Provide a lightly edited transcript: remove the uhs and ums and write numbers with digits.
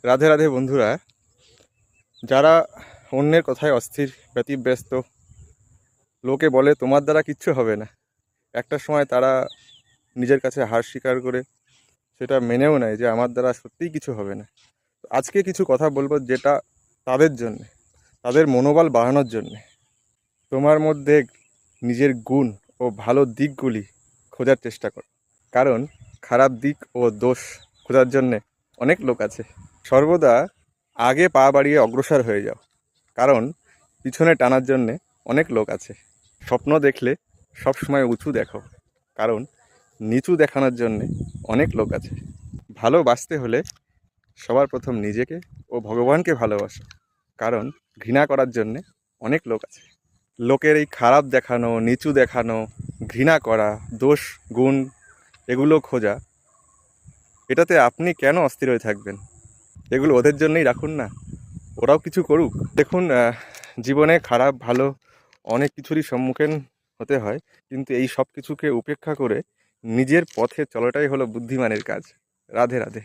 রাধে রাধে বন্ধুরা, যারা অন্যের কথায় অস্থির, ব্যতিব্যস্ত, লোকে বলে তোমার দ্বারা কিচ্ছু হবে না, একটা সময় তারা নিজের কাছে হার স্বীকার করে সেটা মেনেও নেয় যে আমার দ্বারা সত্যিই কিছু হবে না। আজকে কিছু কথা বলবো যেটা তাদের জন্যে, তাদের মনোবল বাড়ানোর জন্যে। তোমার মধ্যে নিজের গুণ ও ভালো দিকগুলি খোঁজার চেষ্টা করো, কারণ খারাপ দিক ও দোষ খোঁজার জন্যে অনেক লোক আছে। সর্বদা আগে পা বাড়িয়ে অগ্রসর হয়ে যাও, কারণ পিছনে টানার জন্যে অনেক লোক আছে। স্বপ্ন দেখলে সব সময় উঁচু দেখো, কারণ নিচু দেখানোর জন্যে অনেক লোক আছে। ভালোবাসতে হলে সবার প্রথম নিজেকে ও ভগবানকে ভালোবাসো, কারণ ঘৃণা করার জন্যে অনেক লোক আছে। লোকের এই খারাপ দেখানো, নিচু দেখানো, ঘৃণা করা, দোষ গুণ এগুলো খোঁজা, এটাতে আপনি কেন অস্থির হয়ে থাকবেন? এগুলো ওদের জন্যই রাখুন না, ওরাও কিছু করুক। দেখুন, জীবনে খারাপ ভালো অনেক কিছুরই সম্মুখীন হতে হয়, কিন্তু এই সব কিছুকে উপেক্ষা করে নিজের পথে চলাটাই হলো বুদ্ধিমানের কাজ। রাধে রাধে।